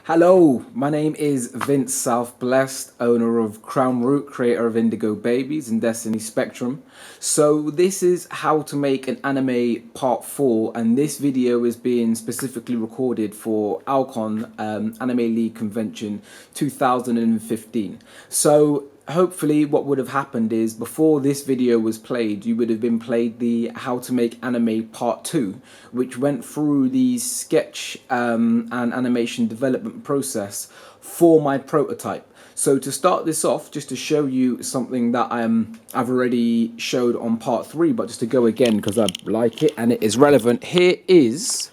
Hello, my name is Vince Southblessed, owner of CrownRoot, creator of Indigo Babies and Destiny Spectrum. So this is how to make an anime part 4, and this video is being specifically recorded for Alcon Anime League Convention 2015. So hopefully what would have happened is before this video was played, you would have been played the how to make anime part 2, which went through the sketch and animation development process for my prototype. So to start this off, just to show you something that I've already showed on part 3, but just to go again because I like it and it is relevant, here is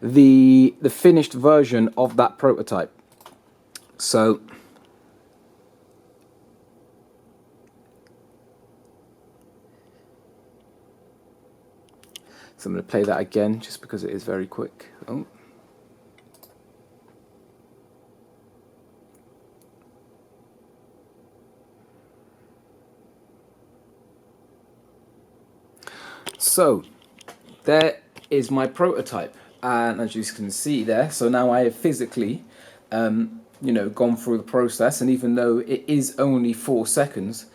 the finished version of that prototype. So I'm going to play that again just because it is very quick. Oh. So there is my prototype, and as you can see there, so now I have physically gone through the process, and even though it is only 4 seconds,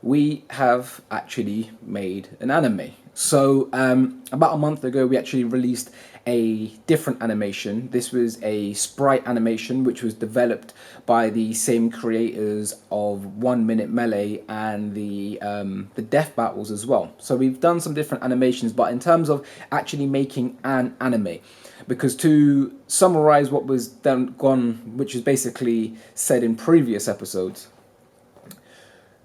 we have actually made an anime. So about a month ago, we actually released a different animation. This was a sprite animation, which was developed by the same creators of 1 Minute Melee and the Death Battles as well. So we've done some different animations, but in terms of actually making an anime, because to summarize what was gone, which is basically said in previous episodes,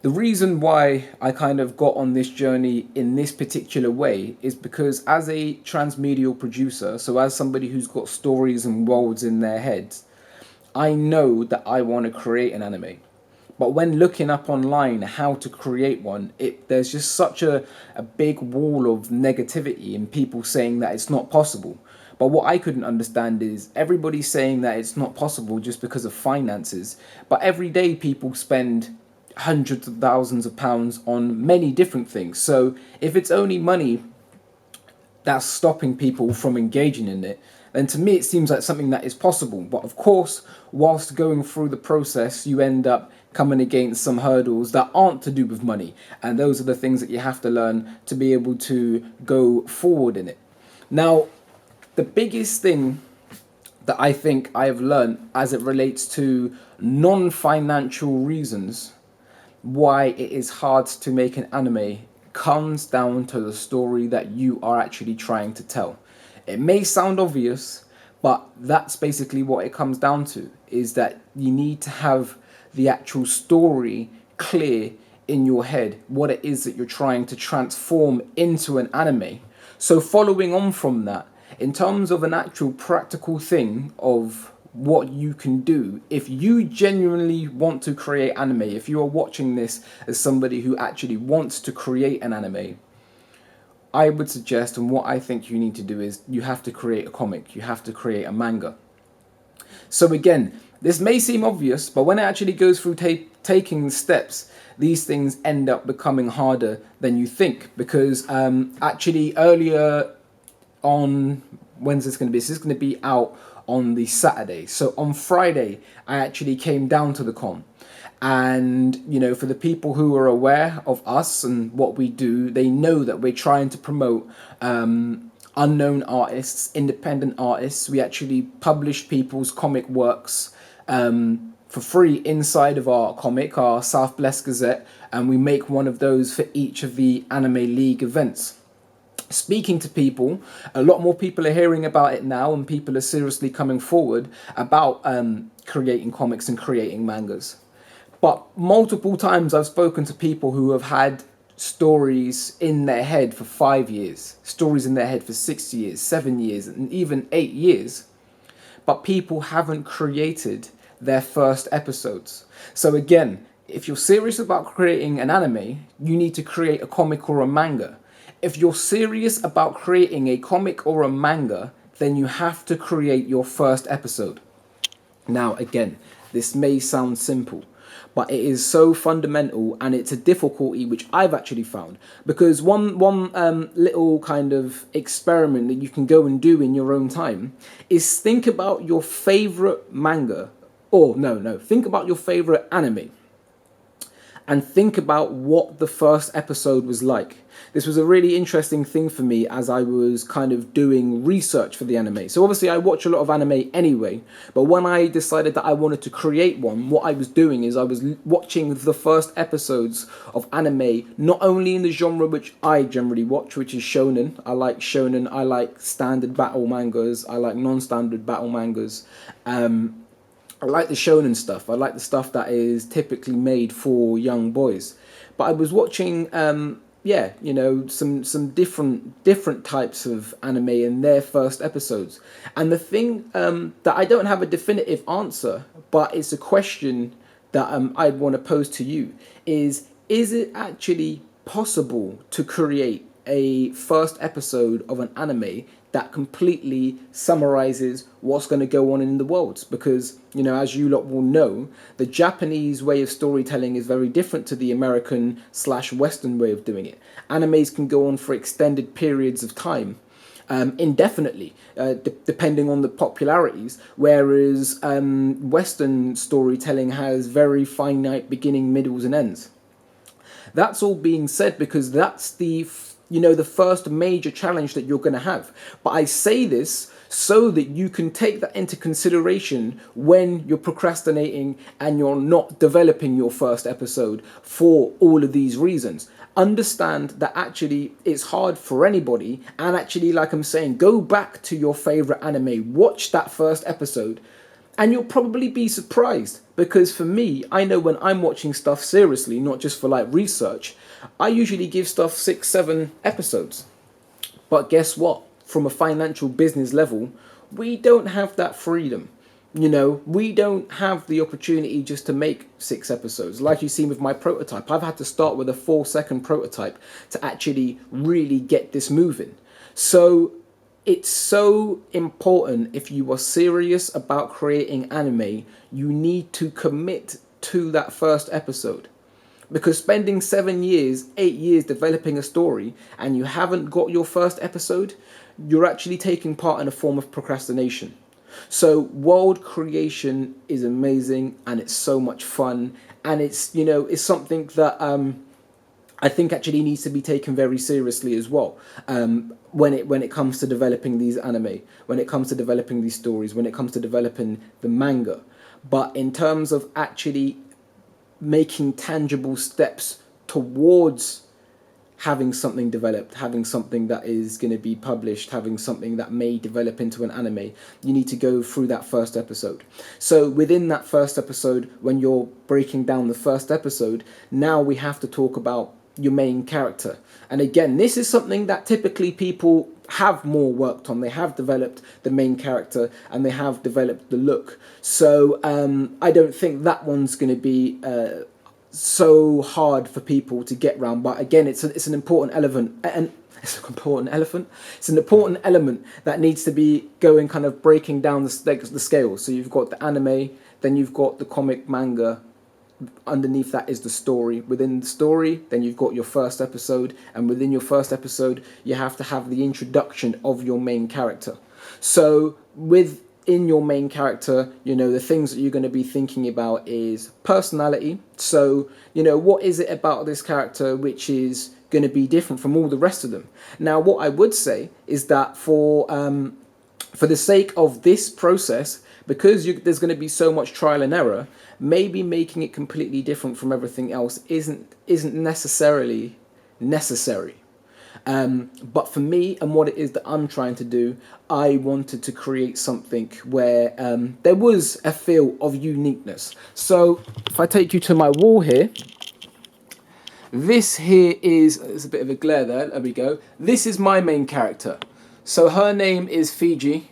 the reason why I kind of got on this journey in this particular way is because as a transmedial producer, so as somebody who's got stories and worlds in their heads, I know that I want to create an anime. But when looking up online how to create one, there's just such a big wall of negativity and people saying that it's not possible. But what I couldn't understand is everybody's saying that it's not possible just because of finances. But every day people spend hundreds of thousands of pounds on many different things. So if it's only money that's stopping people from engaging in it, then to me it seems like something that is possible. But of course, whilst going through the process, you end up coming against some hurdles that aren't to do with money, and those are the things that you have to learn to be able to go forward in it. Now, the biggest thing that I think I have learned as it relates to non-financial reasons why it is hard to make an anime comes down to the story that you are actually trying to tell. It may sound obvious, but that's basically what it comes down to, is that you need to have the actual story clear in your head, what it is that you're trying to transform into an anime. So following on from that, in terms of an actual practical thing of what you can do, if you genuinely want to create anime, if you are watching this as somebody who actually wants to create an anime, I would suggest, and what I think you need to do, is you have to create a comic, you have to create a manga. So again, this may seem obvious, but when it actually goes through taking steps, these things end up becoming harder than you think, because actually earlier on, when's this going to be? This is going to be out on the Saturday. So on Friday, I actually came down to the con. And, for the people who are aware of us and what we do, they know that we're trying to promote unknown artists, independent artists. We actually publish people's comic works for free inside of our comic, our South Blessed Gazette, and we make one of those for each of the Anime League events. Speaking to people, a lot more people are hearing about it now, and people are seriously coming forward about creating comics and creating mangas. But multiple times I've spoken to people who have had stories in their head for 5 years, stories in their head for 6 years, 7 years, and even 8 years. But people haven't created their first episodes. So again, if you're serious about creating an anime, you need to create a comic or a manga. If you're serious about creating a comic or a manga, then you have to create your first episode. Now, again, this may sound simple, but it is so fundamental, and it's a difficulty which I've actually found, because one little kind of experiment that you can go and do in your own time is think about your favorite manga, or no, think about your favorite anime, and think about what the first episode was like. This was a really interesting thing for me as I was kind of doing research for the anime. So obviously I watch a lot of anime anyway, but when I decided that I wanted to create one, what I was doing is I was watching the first episodes of anime, not only in the genre which I generally watch, which is shonen. I like shonen, I like standard battle mangas, I like non-standard battle mangas. I like the shonen stuff. I like the stuff that is typically made for young boys. But I was watching, some different types of anime in their first episodes. And the thing that I don't have a definitive answer, but it's a question that I'd want to pose to you, is it actually possible to create a first episode of an anime that completely summarizes what's going to go on in the world? Because, as you lot will know, the Japanese way of storytelling is very different to the American/Western way of doing it. Animes can go on for extended periods of time, indefinitely, depending on the popularities, whereas Western storytelling has very finite beginning, middles, and ends. That's all being said because that's the first major challenge that you're going to have. But I say this so that you can take that into consideration when you're procrastinating and you're not developing your first episode for all of these reasons. Understand that actually it's hard for anybody, and actually, like I'm saying, go back to your favorite anime, watch that first episode, and you'll probably be surprised. Because for me, I know when I'm watching stuff seriously, not just for like research, I usually give stuff 6-7 episodes. But guess what? From a financial business level, we don't have that freedom. We don't have the opportunity just to make 6 episodes. Like you've seen with my prototype, I've had to start with a 4-second prototype to actually really get this moving. So it's so important, if you are serious about creating anime, you need to commit to that first episode. Because spending 7 years, 8 years developing a story and you haven't got your first episode, you're actually taking part in a form of procrastination. So world creation is amazing, and it's so much fun, and it's something that I think actually needs to be taken very seriously as well. When it comes to developing these anime, when it comes to developing these stories, when it comes to developing the manga. But in terms of actually making tangible steps towards having something developed, having something that is going to be published, having something that may develop into an anime, you need to go through that first episode. So within that first episode, when you're breaking down the first episode, now we have to talk about your main character. And again, this is something that typically people have more worked on. They have developed the main character and they have developed the look. So I don't think that one's going to be so hard for people to get round. But again, it's an important element, and it's an important element that needs to be going, kind of breaking down the scale. So you've got the anime, then you've got the comic manga. Underneath that is the story. Within the story, then you've got your first episode, and within your first episode, you have to have the introduction of your main character. So within your main character, the things that you're going to be thinking about is personality. So, what is it about this character which is going to be different from all the rest of them? Now, what I would say is that for the sake of this process, because there's going to be so much trial and error, maybe making it completely different from everything else isn't necessarily necessary. But for me and what it is that I'm trying to do, I wanted to create something where there was a feel of uniqueness. So if I take you to my wall here, this here there's a bit of a glare there we go. This is my main character. So her name is Fiji.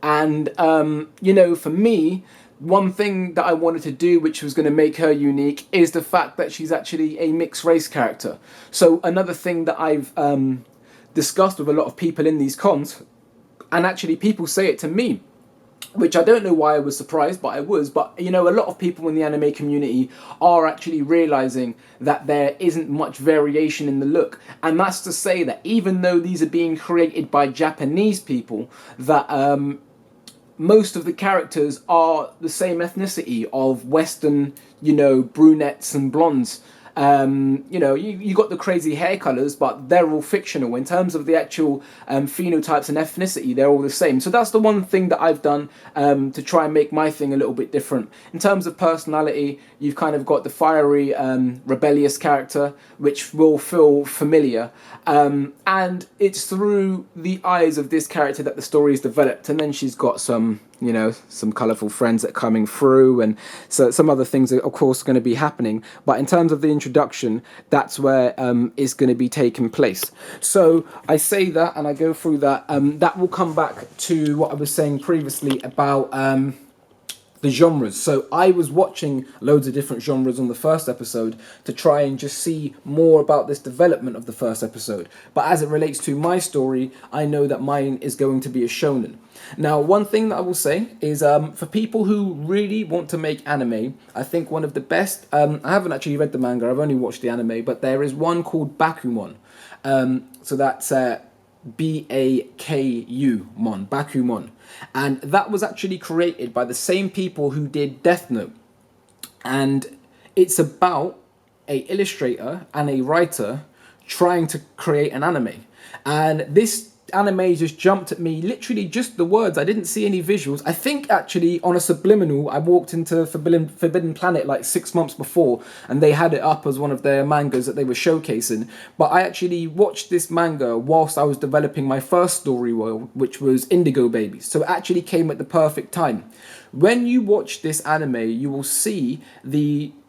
And, for me, one thing that I wanted to do, which was going to make her unique, is the fact that she's actually a mixed race character. So another thing that I've discussed with a lot of people in these cons, and actually people say it to me, which I don't know why I was surprised, but I was. But, you know, a lot of people in the anime community are actually realizing that there isn't much variation in the look. And that's to say that even though these are being created by Japanese people, that most of the characters are the same ethnicity of Western, you know, brunettes and blondes. You know, you got the crazy hair colours, but they're all fictional. In terms of the actual phenotypes and ethnicity, they're all the same. So that's the one thing that I've done to try and make my thing a little bit different. In terms of personality, you've kind of got the fiery, rebellious character, which will feel familiar. And it's through the eyes of this character that the story is developed. And then she's got some, you know, some colourful friends that are coming through, and so some other things are of course going to be happening. But in terms of the introduction, that's where it's going to be taking place. So I say that and I go through that. That will come back to what I was saying previously about the genres. So I was watching loads of different genres on the first episode to try and just see more about this development of the first episode. But as it relates to my story, I know that mine is going to be a shonen. Now, one thing that I will say is for people who really want to make anime, I think one of the best, I haven't actually read the manga, I've only watched the anime, but there is one called Bakumon. So that's Bakumon, Bakumon. And that was actually created by the same people who did Death Note. And it's about a illustrator and a writer trying to create an anime. And this anime just jumped at me, literally just the words. I didn't see any visuals. I think actually on a subliminal, I walked into Forbidden Planet like 6 months before, and they had it up as one of their mangas that they were showcasing. But I actually watched this manga whilst I was developing my first StoryWorld, which was Indigo Babies. So it actually came at the perfect time. When you watch this anime, you will see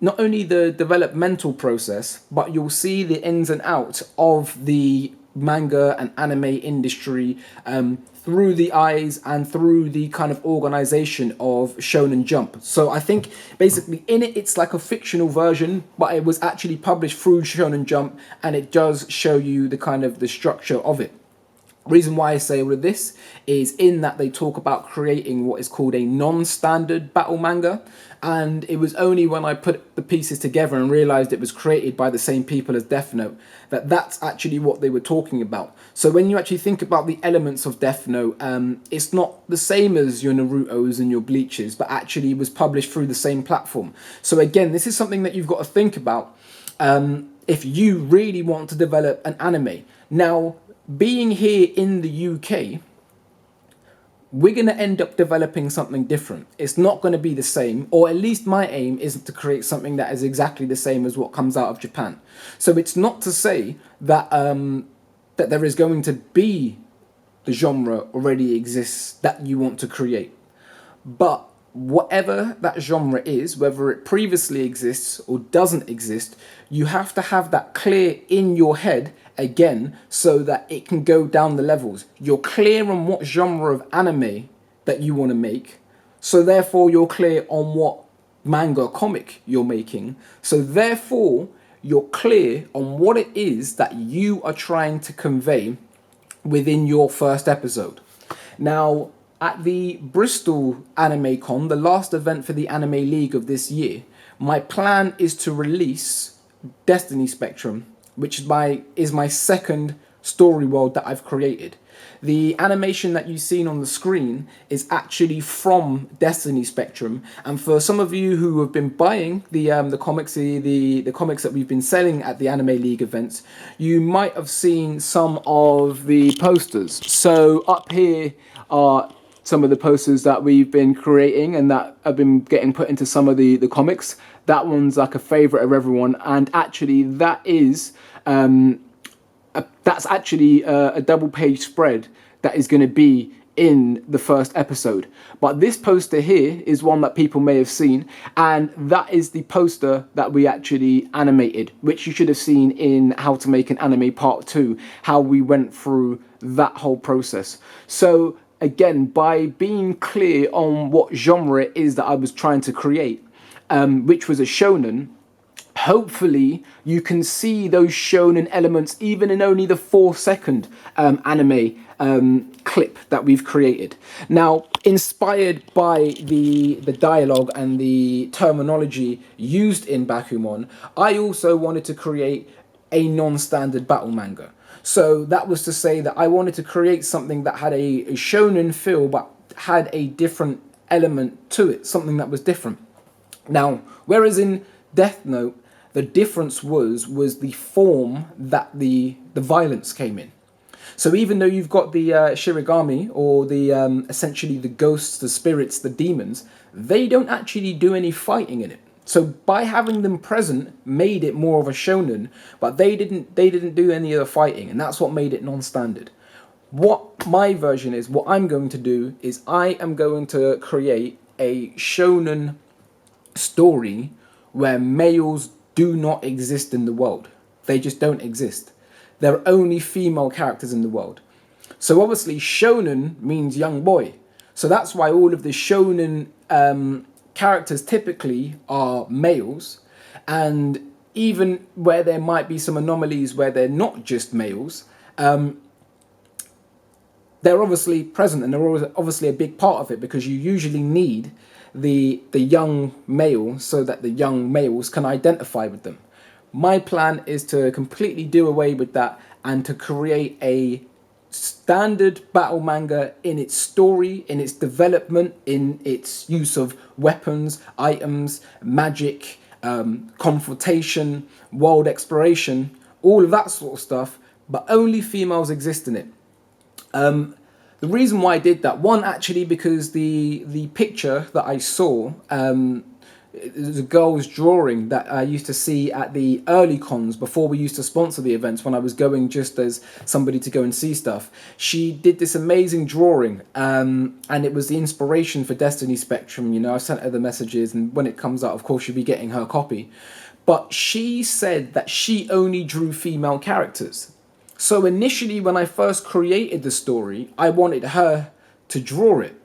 not only the developmental process, but you'll see the ins and outs of the manga and anime industry through the eyes and through the kind of organization of Shonen Jump. So I think basically in it, it's like a fictional version, but it was actually published through Shonen Jump, and it does show you the kind of the structure of it. Reason why I say all of this is in that they talk about creating what is called a non-standard battle manga, and it was only when I put the pieces together and realized it was created by the same people as Death Note that that's actually what they were talking about. So when you actually think about the elements of Death Note, it's not the same as your Narutos and your Bleaches, but actually was published through the same platform. So again, this is something that you've got to think about if you really want to develop an anime. Now, being here in the UK, we're going to end up developing something different. It's not going to be the same, or at least my aim isn't to create something that is exactly the same as what comes out of Japan. So it's not to say that that there is going to be the genre already exists that you want to create. But whatever that genre is, whether it previously exists or doesn't exist, you have to have that clear in your head again so that it can go down the levels. You're clear on what genre of anime that you want to make, so therefore you're clear on what manga comic you're making, so therefore you're clear on what it is that you are trying to convey within your first episode. Now, at the Bristol Anime Con, the last event for the Anime League of this year, my plan is to release Destiny Spectrum, which is my second story world that I've created. The animation that you've seen on the screen is actually from Destiny Spectrum, and for some of you who have been buying the comics, the comics that we've been selling at the Anime League events, you might have seen some of the posters. So up here are some of the posters that we've been creating and that have been getting put into some of the comics. That one's like a favorite of everyone, and actually that is that's actually a double page spread that is going to be in the first episode. But this poster here is one that people may have seen, and that is the poster that we actually animated, which you should have seen in How to Make an Anime Part 2, how we went through that whole process. So again, by being clear on what genre it is that I was trying to create, which was a shonen, hopefully you can see those shonen elements even in only the 4-second anime clip that we've created. Now, inspired by the dialogue and the terminology used in Bakuman, I also wanted to create a non-standard battle manga. So that was to say that I wanted to create something that had a shonen feel but had a different element to it, something that was different. Now, whereas in Death Note, the difference was the form that the violence came in. So even though you've got the Shirigami, or the essentially the ghosts, the spirits, the demons, they don't actually do any fighting in it. So by having them present made it more of a shonen, but they didn't do any of the fighting, and that's what made it non-standard. What my version is, what I'm going to do is I am going to create a shonen story where males do not exist in the world. They just don't exist. There are only female characters in the world. So obviously shonen means young boy. So that's why all of the shonen characters typically are males. And even where there might be some anomalies where they're not just males, they're obviously present, and they're obviously a big part of it, because you usually need the young male so that the young males can identify with them. My plan is to completely do away with that and to create a standard battle manga in its story, in its development, in its use of weapons, items, magic, confrontation, world exploration, all of that sort of stuff, but only females exist in it. The reason why I did that, one, actually because the picture that I saw, it was a girl's drawing that I used to see at the early cons before we used to sponsor the events, when I was going just as somebody to go and see stuff. She did this amazing drawing, and it was the inspiration for Destiny Spectrum. You know, I sent her the messages, and when it comes out, of course, you'll be getting her copy. But she said that she only drew female characters. So initially, when I first created the story, I wanted her to draw it.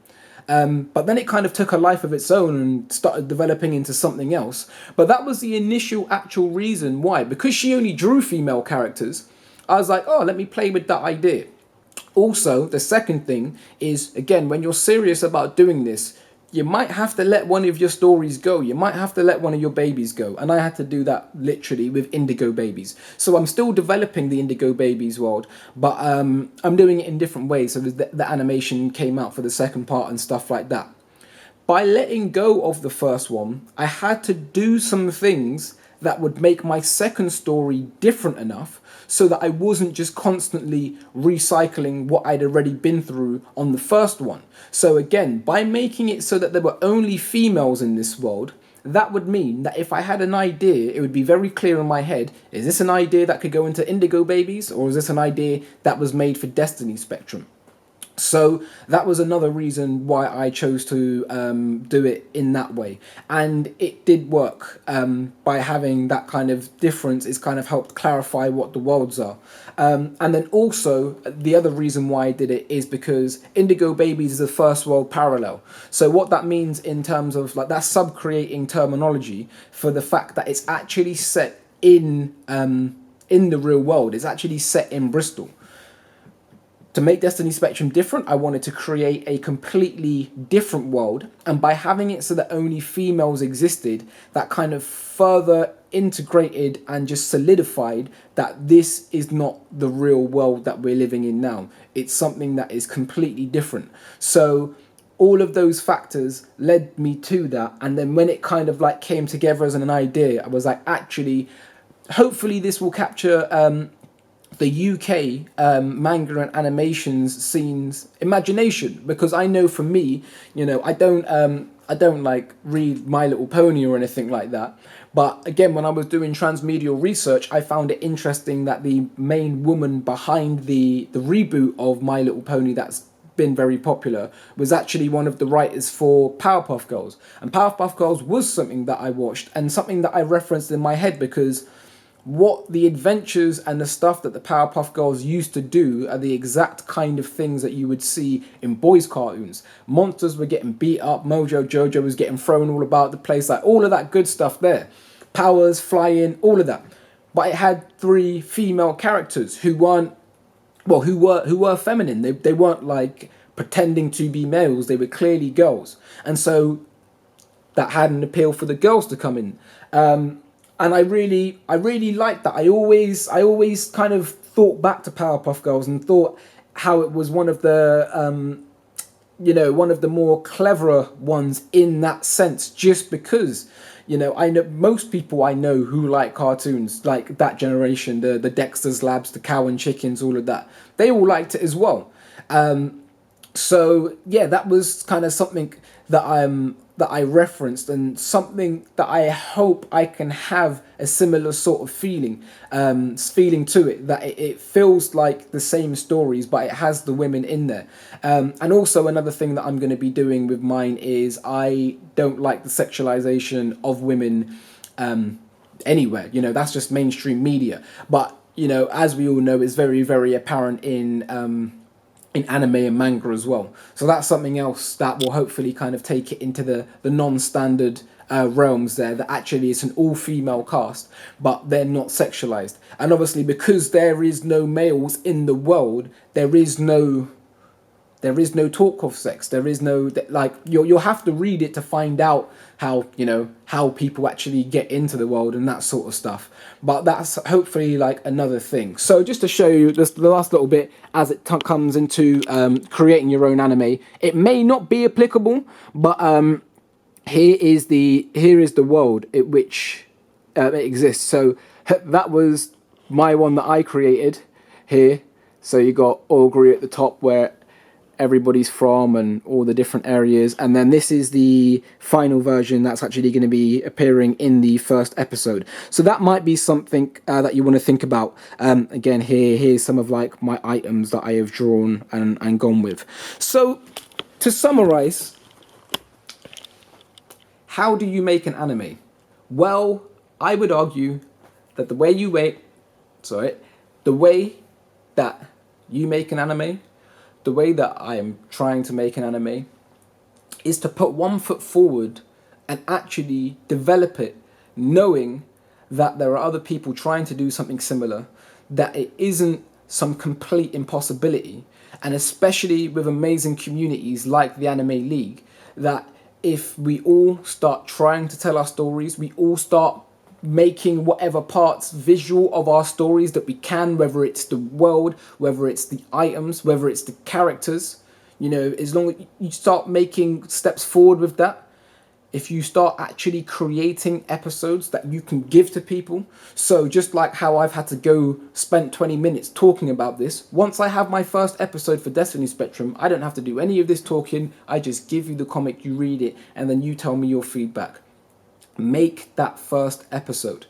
But then it kind of took a life of its own and started developing into something else. But that was the initial actual reason why. Because she only drew female characters, I was like, oh, let me play with that idea. Also, the second thing is, again, when you're serious about doing this, you might have to let one of your stories go. You might have to let one of your babies go. And I had to do that literally with Indigo Babies. So I'm still developing the Indigo Babies world, but I'm doing it in different ways. So the animation came out for the second part and stuff like that. By letting go of the first one, I had to do some things that would make my second story different enough so that I wasn't just constantly recycling what I'd already been through on the first one. So again, by making it so that there were only females in this world, that would mean that if I had an idea, it would be very clear in my head, is this an idea that could go into Indigo Babies, or is this an idea that was made for Destiny Spectrum? So that was another reason why I chose to do it in that way. And it did work. By having that kind of difference, it's kind of helped clarify what the worlds are. And then also, the other reason why I did it is because Indigo Babies is a first world parallel. So what that means in terms of, like, that's sub-creating terminology for the fact that it's actually set in the real world. It's actually set in Bristol. To make Destiny Spectrum different, I wanted to create a completely different world, and by having it so that only females existed, that kind of further integrated and just solidified that this is not the real world that we're living in now. It's something that is completely different. So all of those factors led me to that, and then when it kind of like came together as an idea, I was like, actually, hopefully this will capture the UK manga and animations scene's imagination, because I know for me, you know, I don't like read My Little Pony or anything like that. But again, when I was doing transmedial research, I found it interesting that the main woman behind the reboot of My Little Pony that's been very popular was actually one of the writers for Powerpuff Girls. And Powerpuff Girls was something that I watched and something that I referenced in my head, because what the adventures and the stuff that the Powerpuff Girls used to do are the exact kind of things that you would see in boys' cartoons. Monsters were getting beat up, Mojo Jojo was getting thrown all about the place, like all of that good stuff there. powers, flying, all of that. But it had 3 female characters who weren't, well, who were feminine. They weren't like pretending to be males. They were clearly girls, and so that had an appeal for the girls to come in. And I really liked that. I always kind of thought back to Powerpuff Girls and thought how it was one of the one of the more cleverer ones in that sense, just because, I know most people I know who like cartoons, like that generation, the Dexter's Labs, the Cow and Chickens, all of that, they all liked it as well. So yeah, that was kind of something that I referenced, and something that I hope I can have a similar sort of feeling to it, that it feels like the same stories, but it has the women in there. And also another thing that I'm going to be doing with mine is I don't like the sexualization of women anywhere. That's just mainstream media. But, as we all know, it's very, very apparent in anime and manga as well. So that's something else that will hopefully kind of take it into the non-standard realms there, that actually it's an all-female cast, but they're not sexualized. And obviously, because there is no males in the world, there is no talk of sex. There is no, like, you'll have to read it to find out how people actually get into the world and that sort of stuff. But that's hopefully like another thing. So just to show you just the last little bit as it comes into creating your own anime, it may not be applicable, but here is the world in which it exists. So that was my one that I created here. So you got Augury at the top, where everybody's from and all the different areas, and then this is the final version that's actually going to be appearing in the first episode. So that might be something that you want to think about. Again, here's some of like my items that I have drawn and gone with. So to summarize, how do you make an anime? Well, I would argue that the way that you make an anime, the way that I am trying to make an anime, is to put one foot forward and actually develop it, knowing that there are other people trying to do something similar, that it isn't some complete impossibility, and especially with amazing communities like the Anime League, that if we all start trying to tell our stories, we all start making whatever parts visual of our stories that we can, whether it's the world, whether it's the items, whether it's the characters, as long as you start making steps forward with that, if you start actually creating episodes that you can give to people. So just like how I've had to spend 20 minutes talking about this, once I have my first episode for Destiny Spectrum, I don't have to do any of this talking. I just give you the comic, you read it, and then you tell me your feedback. Make that first episode.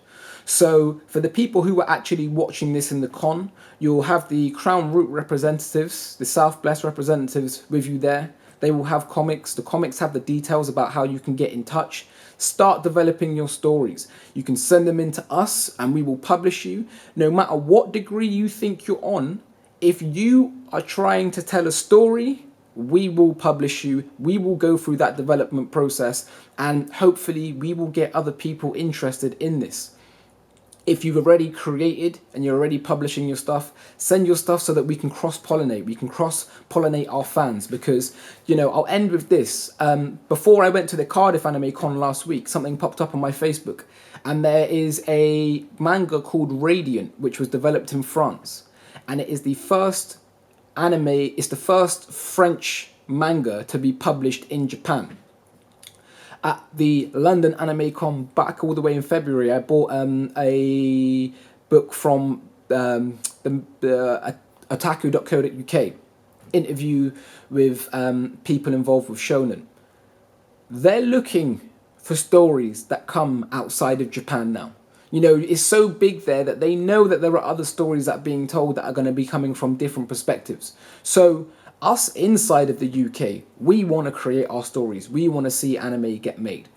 So for the people who are actually watching this in the con, you'll have the CrownRoot representatives, the South Bless representatives with you there. They will have comics. The comics have the details about how you can get in touch. Start developing your stories. You can send them in to us and we will publish you. No matter what degree you think you're on, if you are trying to tell a story, we will publish you, we will go through that development process, and hopefully we will get other people interested in this. If you've already created and you're already publishing your stuff, send your stuff so that we can cross-pollinate. We can cross-pollinate our fans, because, I'll end with this. Before I went to the Cardiff Anime Con last week, something popped up on my Facebook, and there is a manga called Radiant, which was developed in France, and it is the first it's the first French manga to be published in Japan. At the London Anime Con back all the way in February, I bought a book from the otaku.co.uk, interview with people involved with shonen. They're looking for stories that come outside of Japan now. It's so big there that they know that there are other stories that are being told that are going to be coming from different perspectives. So us inside of the UK, we want to create our stories. We want to see anime get made.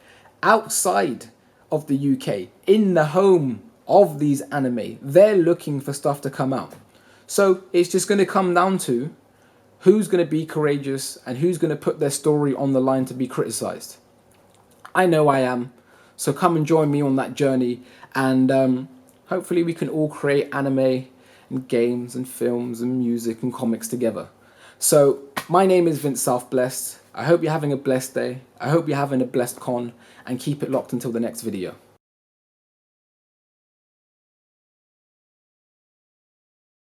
Outside of the UK, in the home of these anime, they're looking for stuff to come out. So it's just going to come down to who's going to be courageous and who's going to put their story on the line to be criticized. I know I am. So come and join me on that journey, and hopefully we can all create anime and games and films and music and comics together. So my name is Vince Southblessed. I hope you're having a blessed day. I hope you're having a blessed con, and keep it locked until the next video.